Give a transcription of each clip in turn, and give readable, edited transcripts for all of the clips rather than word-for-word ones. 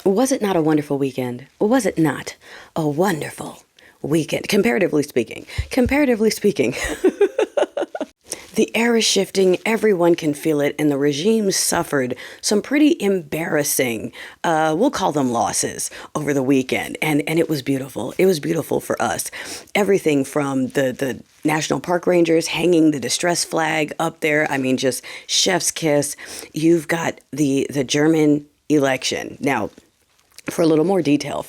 Was it not a wonderful weekend? Was it not a wonderful weekend? Comparatively speaking. Comparatively speaking. The air is shifting, everyone can feel it, and the regime suffered some pretty embarrassing, we'll call them losses, over the weekend. And it was beautiful. It was beautiful for us. Everything from the National Park Rangers hanging the distress flag up there. I mean, just chef's kiss. You've got the German election. Now, for a little more detail,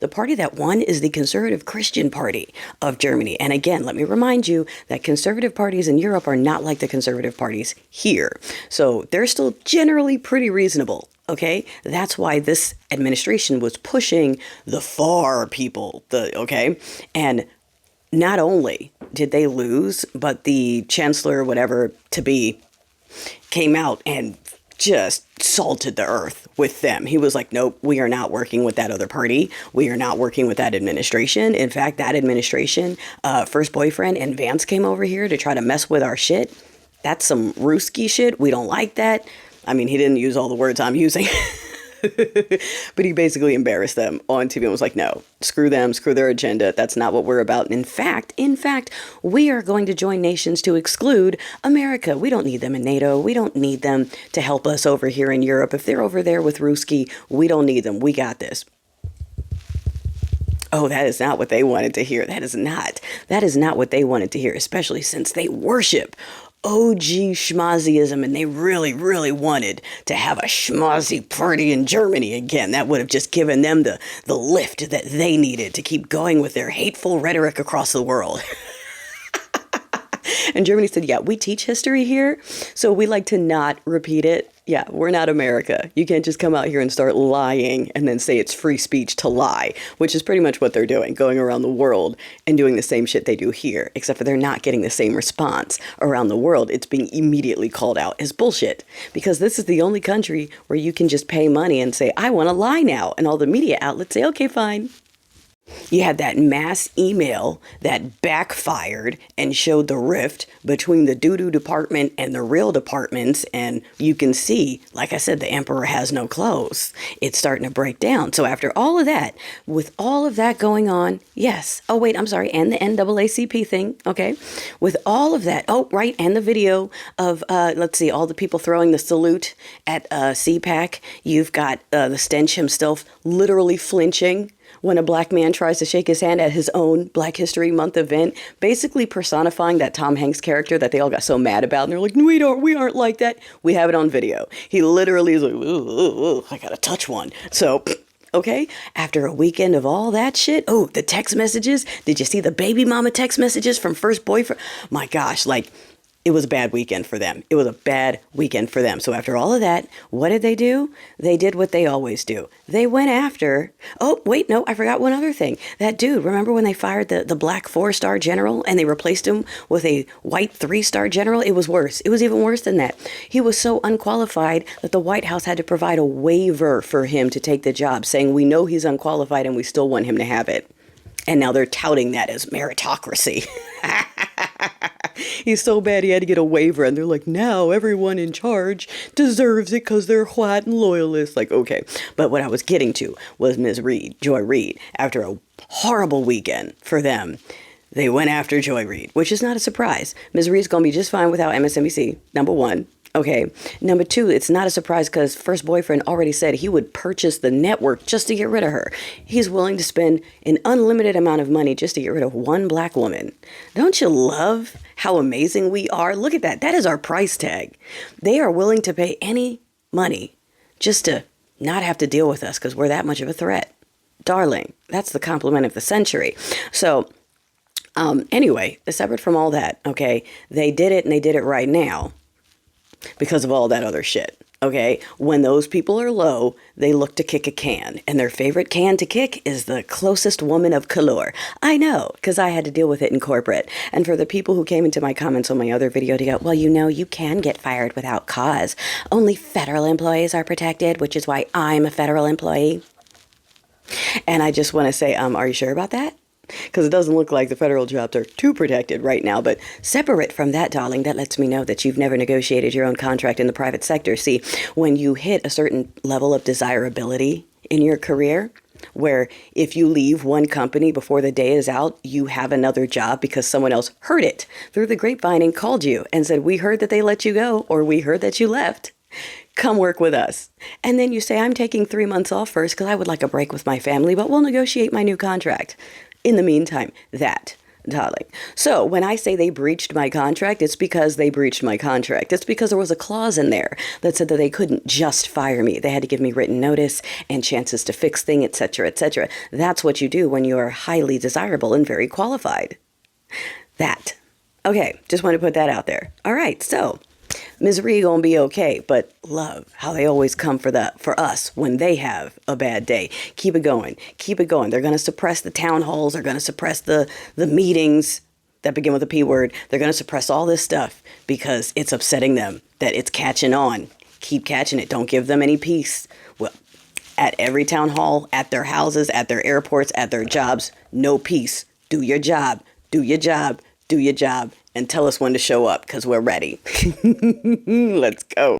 the party that won is the Conservative Christian Party of Germany. And again, let me remind you that conservative parties in Europe are not like the conservative parties here. So they're still generally pretty reasonable. Okay, that's why this administration was pushing the far people. And not only did they lose, but the chancellor, whatever to be, came out and just salted the earth with them. He was like, nope, we are not working with that other party. We are not working with that administration. In fact, that administration, first boyfriend and Vance came over here to try to mess with our shit. That's some Ruski shit. We don't like that. I mean, he didn't use all the words I'm using. But he basically embarrassed them on TV and was like, no, screw them, screw their agenda. That's not what we're about. In fact, we are going to join nations to exclude America. We don't need them in NATO. We don't need them to help us over here in Europe. If they're over there with Ruski, we don't need them. We got this. Oh, that is not what they wanted to hear. That is not what they wanted to hear, especially since they worship OG schmozzyism, and they really, really wanted to have a schmozzy party in Germany again. That would have just given them the lift that they needed to keep going with their hateful rhetoric across the world. And Germany said, yeah, we teach history here, so we like to not repeat it. Yeah, we're not America. You can't just come out here and start lying and then say it's free speech to lie, which is pretty much what they're doing, going around the world and doing the same shit they do here, except for they're not getting the same response around the world. It's being immediately called out as bullshit, because this is the only country where you can just pay money and say, I want to lie now. And all the media outlets say, okay, fine. You had that mass email that backfired and showed the rift between the doo-doo department and the real departments. And you can see, like I said, the emperor has no clothes. It's starting to break down. So after all of that, with all of that going on, yes. Oh, wait, I'm sorry. And the NAACP thing. Okay. With all of that. Oh, right. And the video of, let's see, all the people throwing the salute at CPAC. You've got the Stench himself literally flinching when a black man tries to shake his hand at his own Black History Month event, basically personifying that Tom Hanks character that they all got so mad about. And they're like, we aren't like that. We have it on video. He literally is like, ooh, I gotta touch one. So, okay, after a weekend of all that shit, oh, the text messages. Did you see the baby mama text messages from first boyfriend? My gosh, like, it was a bad weekend for them. It was a bad weekend for them. So after all of that, what did they do? They did what they always do. They went after, oh, wait, no, I forgot one other thing. That dude, remember when they fired the black 4-star general and they replaced him with a white 3-star general? It was worse. It was even worse than that. He was so unqualified that the White House had to provide a waiver for him to take the job, saying we know he's unqualified and we still want him to have it. And now they're touting that as meritocracy. He's so bad he had to get a waiver, and they're like, now everyone in charge deserves it because they're white and loyalists. Like, okay. But what I was getting to was Ms. Reid, Joy Reid. After a horrible weekend for them, they went after Joy Reid, which is not a surprise. Ms. Reid's going to be just fine without MSNBC, number one. Okay. Number two, it's not a surprise because first boyfriend already said he would purchase the network just to get rid of her. He's willing to spend an unlimited amount of money just to get rid of one black woman. Don't you love how amazing we are? Look at that. That is our price tag. They are willing to pay any money just to not have to deal with us because we're that much of a threat. Darling, that's the compliment of the century. So anyway, separate from all that, okay, they did it and they did it right now. Because of all that other shit, okay? When those people are low, they look to kick a can. And their favorite can to kick is the closest woman of color. I know, because I had to deal with it in corporate. And for the people who came into my comments on my other video to go, well, you know, you can get fired without cause. Only federal employees are protected, which is why I'm a federal employee. And I just want to say, are you sure about that? Because it doesn't look like the federal jobs are too protected right now. But separate from that, darling, that lets me know that you've never negotiated your own contract in the private sector. See, when you hit a certain level of desirability in your career, where if you leave one company before the day is out, you have another job because someone else heard it through the grapevine and called you and said, we heard that they let you go, or we heard that you left. Come work with us. And then you say, I'm taking 3 months off first because I would like a break with my family, but we'll negotiate my new contract. In the meantime, that, darling. So when I say they breached my contract, it's because they breached my contract. It's because there was a clause in there that said that they couldn't just fire me. They had to give me written notice and chances to fix things, etc., etc. That's what you do when you are highly desirable and very qualified. That. Okay, just want to put that out there. All right, so misery gonna be okay, but love, how they always come for us when they have a bad day. Keep it going. Keep it going. They're gonna suppress the town halls. They're gonna suppress the meetings that begin with a P word. They're gonna suppress all this stuff because it's upsetting them, that it's catching on. Keep catching it. Don't give them any peace. Well, at every town hall, at their houses, at their airports, at their jobs, no peace. Do your job. Do your job. Do your job. And tell us when to show up because we're ready. Let's go.